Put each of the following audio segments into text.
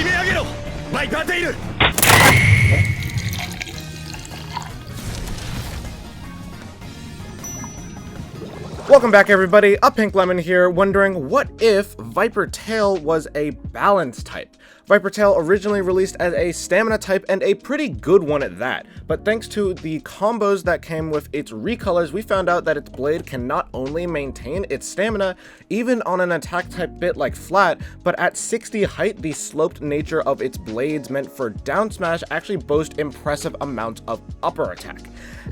締め上げろバイパーテイル。 Welcome back, everybody. Pink Lemon here, wondering what if Viper Tail was a balance type? Viper Tail originally released as a stamina type, and a pretty good one at that, but thanks to the combos that came with its recolors, we found out that its blade can not only maintain its stamina, even on an attack type bit like flat, but at 60 height, the sloped nature of its blades meant for down smash actually boast impressive amounts of upper attack.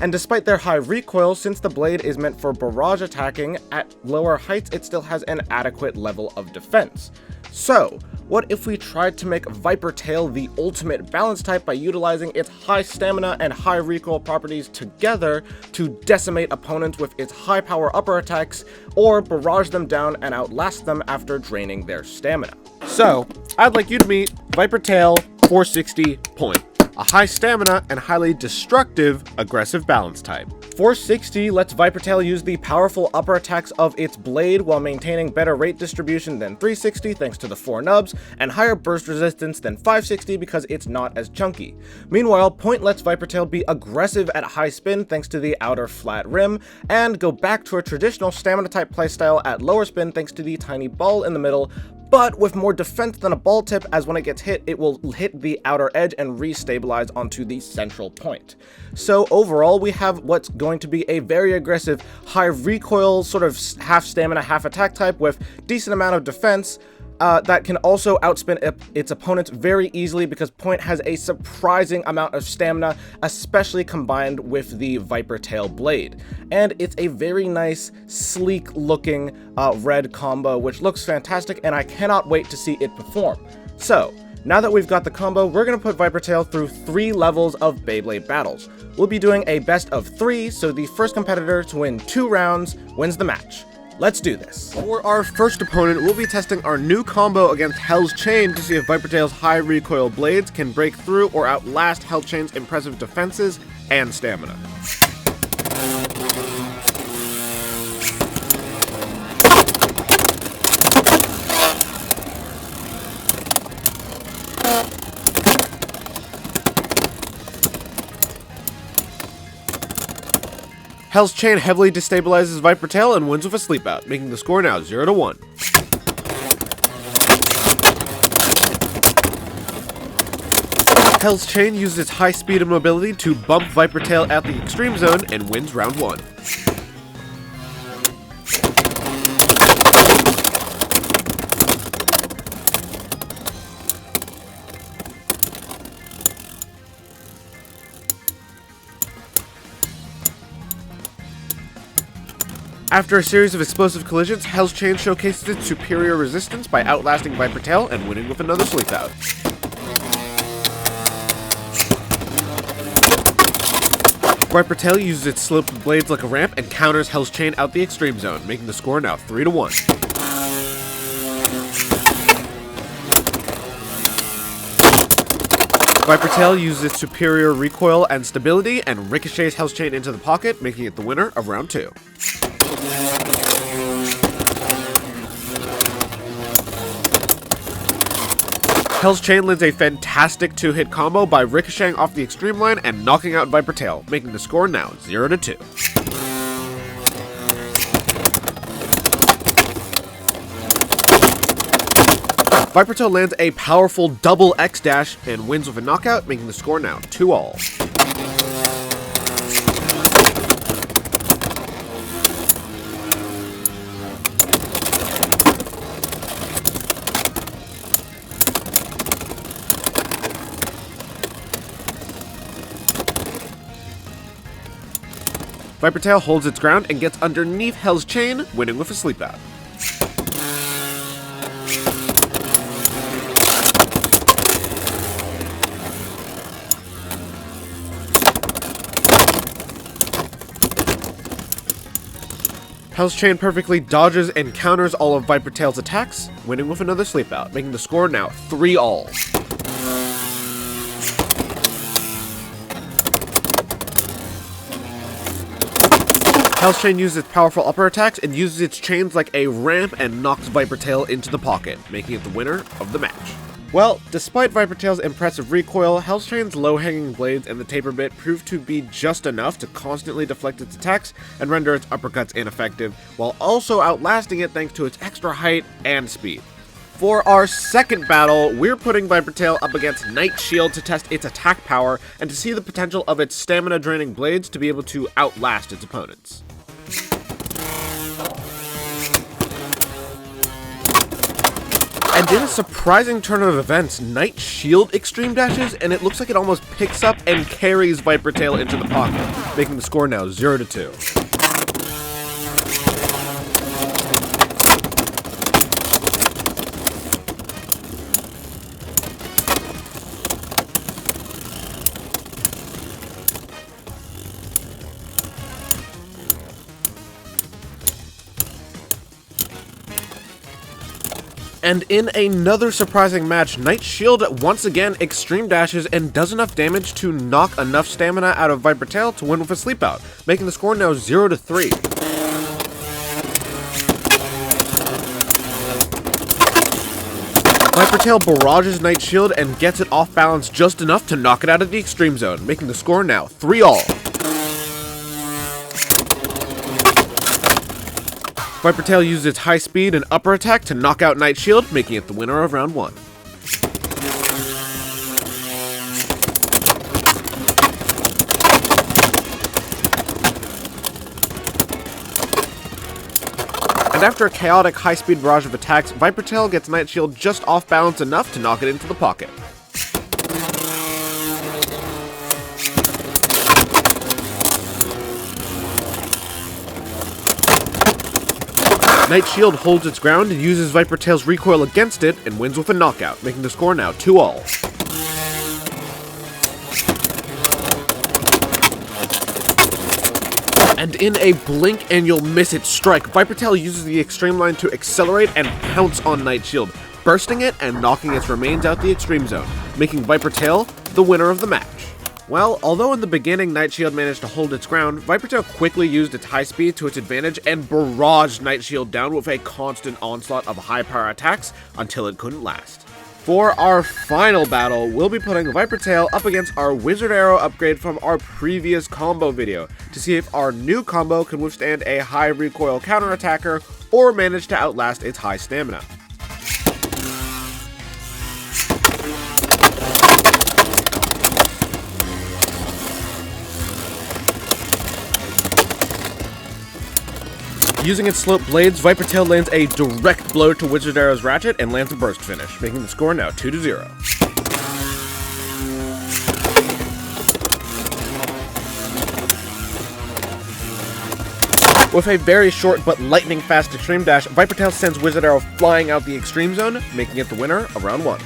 And despite their high recoil, since the blade is meant for barrage attacking, at lower heights it still has an adequate level of defense. So, what if we tried to make Viper Tail the ultimate balance type by utilizing its high stamina and high recoil properties together to decimate opponents with its high power upper attacks, or barrage them down and outlast them after draining their stamina? So, I'd like you to meet Viper Tail 460 Point, a high stamina and highly destructive aggressive balance type. 460 lets Viper Tail use the powerful upper attacks of its blade while maintaining better rate distribution than 360 thanks to the 4 nubs, and higher burst resistance than 560 because it's not as chunky. Meanwhile, Point lets Viper Tail be aggressive at high spin thanks to the outer flat rim, and go back to a traditional stamina type playstyle at lower spin thanks to the tiny ball in the middle, but with more defense than a ball tip, as when it gets hit, it will hit the outer edge and re-stabilize onto the central point. So overall, we have what's going to be a very aggressive, high recoil, sort of half stamina, half attack type with decent amount of defense, that can also outspin its opponents very easily because Point has a surprising amount of stamina, especially combined with the Viper Tail blade. And it's a very nice, sleek looking red combo, which looks fantastic, and I cannot wait to see it perform. So, now that we've got the combo, we're going to put Viper Tail through 3 levels of Beyblade battles. We'll be doing a best of 3, so the first competitor to win 2 rounds wins the match. Let's do this. For our first opponent, we'll be testing our new combo against Hell's Chain to see if Viper Tail's high recoil blades can break through or outlast Hell's Chain's impressive defenses and stamina. Hell's Chain heavily destabilizes Viper Tail and wins with a sleep out, making the score now 0-1. Hell's Chain uses its high speed and mobility to bump Viper Tail at the extreme zone and wins round 1. After a series of explosive collisions, Hell's Chain showcases its superior resistance by outlasting Viper Tail and winning with another sleep out. Viper Tail uses its sloped blades like a ramp and counters Hell's Chain out the extreme zone, making the score now 3-1. Viper Tail uses its superior recoil and stability and ricochets Hell's Chain into the pocket, making it the winner of round 2. Hell's Chain lands a fantastic 2-hit combo by ricocheting off the extreme line and knocking out Viper Tail, making the score now 0-2. Viper Tail lands a powerful double X dash and wins with a knockout, making the score now 2-all. Viper Tail holds its ground and gets underneath Hell's Chain, winning with a sleep out. Hell's Chain perfectly dodges and counters all of Viper Tail's attacks, winning with another sleep out, making the score now 3-all. Hell's Chain uses its powerful upper attacks and uses its chains like a ramp and knocks Viper Tail into the pocket, making it the winner of the match. Well, despite Viper Tail's impressive recoil, Hellstrain's low-hanging blades and the taper bit proved to be just enough to constantly deflect its attacks and render its uppercuts ineffective, while also outlasting it thanks to its extra height and speed. For our second battle, we're putting Viper Tail up against Night Shield to test its attack power and to see the potential of its stamina-draining blades to be able to outlast its opponents. And in a surprising turn of events, Night Shield extreme dashes, and it looks like it almost picks up and carries Viper Tail into the pocket, making the score now 0-2. And in another surprising match, Night Shield once again extreme dashes and does enough damage to knock enough stamina out of Viper Tail to win with a sleep out, making the score now 0-3. Viper Tail barrages Night Shield and gets it off balance just enough to knock it out of the extreme zone, making the score now 3-all. Viper Tail uses its high speed and upper attack to knock out Night Shield, making it the winner of round 1. And after a chaotic high-speed barrage of attacks, Viper Tail gets Night Shield just off balance enough to knock it into the pocket. Night Shield holds its ground and uses Viper Tail's recoil against it and wins with a knockout, making the score now 2-all. And in a blink and you'll miss it strike, Viper Tail uses the extreme line to accelerate and pounce on Night Shield, bursting it and knocking its remains out the extreme zone, making Viper Tail the winner of the match. Well, although in the beginning Night Shield managed to hold its ground, Viper Tail quickly used its high speed to its advantage and barraged Night Shield down with a constant onslaught of high power attacks until it couldn't last. For our final battle, we'll be putting Viper Tail up against our Wizard Arrow upgrade from our previous combo video to see if our new combo can withstand a high recoil counterattacker or manage to outlast its high stamina. Using its sloped blades, Viper Tail lands a direct blow to Wizard Arrow's Ratchet and lands a burst finish, making the score now 2-0. With a very short but lightning fast extreme dash, Viper Tail sends Wizard Arrow flying out the extreme zone, making it the winner of round 1.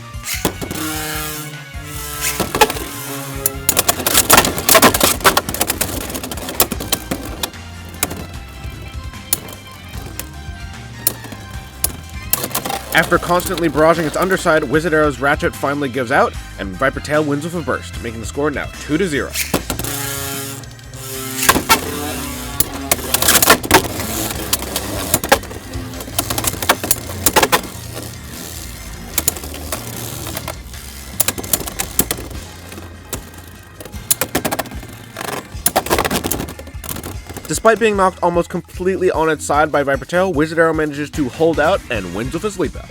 After constantly barraging its underside, Wizard Arrow's Ratchet finally gives out, and Viper Tail wins with a burst, making the score now 2-0. Despite being knocked almost completely on its side by Viper Tail, Wizard Arrow manages to hold out and wins with a sleep out.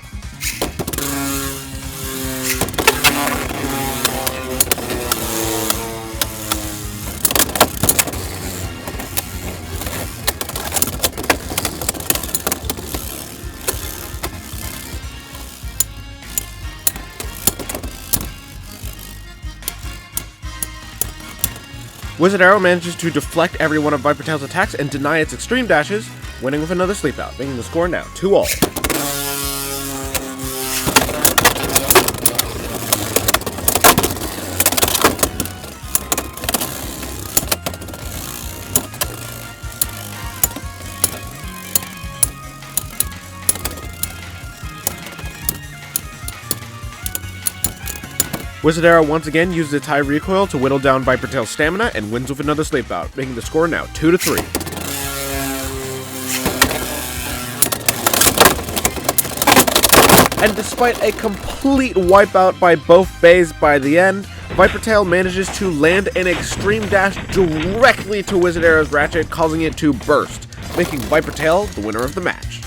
Wizard Arrow manages to deflect every one of Viper Tail's attacks and deny its extreme dashes, winning with another sleep out, making the score now 2-all. Wizard Arrow once again uses its high recoil to whittle down Viper Tail's stamina and wins with another sleep out, making the score now 2-3. and despite a complete wipeout by both bays by the end, Viper Tail manages to land an extreme dash directly to Wizard Arrow's Ratchet, causing it to burst, making Viper Tail the winner of the match.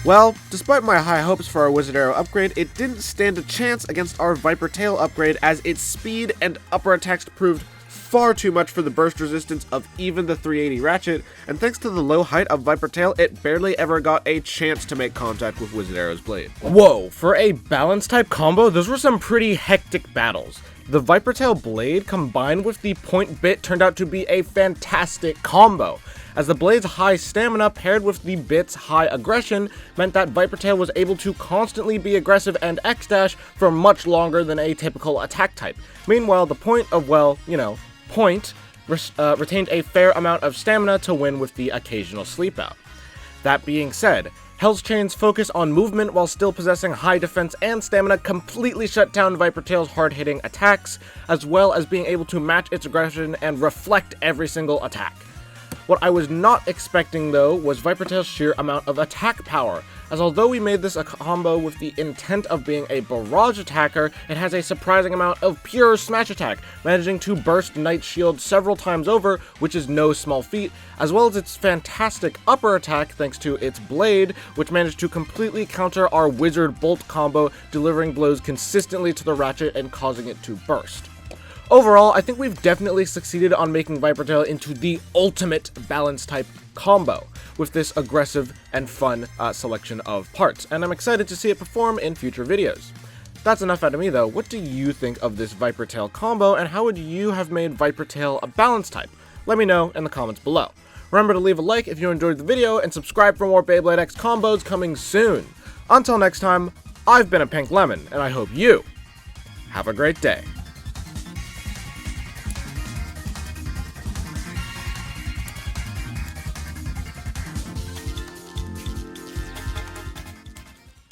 Well, despite my high hopes for our Wizard Arrow upgrade, it didn't stand a chance against our Viper Tail upgrade, as its speed and upper attacks proved far too much for the burst resistance of even the 380 Ratchet, and thanks to the low height of Viper Tail, it barely ever got a chance to make contact with Wizard Arrow's blade. Whoa, for a balance type combo, those were some pretty hectic battles. The Viper Tail blade combined with the point bit turned out to be a fantastic combo, as the blade's high stamina paired with the bit's high aggression meant that Viper Tail was able to constantly be aggressive and X-dash for much longer than a typical attack type. Meanwhile, the point of, well, point retained a fair amount of stamina to win with the occasional sleep out. That being said, Hell's Chain's focus on movement while still possessing high defense and stamina completely shut down Viper Tail's hard-hitting attacks, as well as being able to match its aggression and reflect every single attack. What I was not expecting though was Viper Tail's sheer amount of attack power, as although we made this a combo with the intent of being a barrage attacker, it has a surprising amount of pure smash attack, managing to burst Knight's shield several times over, which is no small feat, as well as its fantastic upper attack thanks to its blade, which managed to completely counter our Wizard Bolt combo, delivering blows consistently to the Ratchet and causing it to burst. Overall, I think we've definitely succeeded on making Viper Tail into the ultimate balance type combo with this aggressive and fun selection of parts, and I'm excited to see it perform in future videos. That's enough out of me though. What do you think of this Viper Tail combo, and how would you have made Viper Tail a balance type? Let me know in the comments below. Remember to leave a like if you enjoyed the video, and subscribe for more Beyblade X combos coming soon. Until next time, I've been a Pink Lemon, and I hope you have a great day.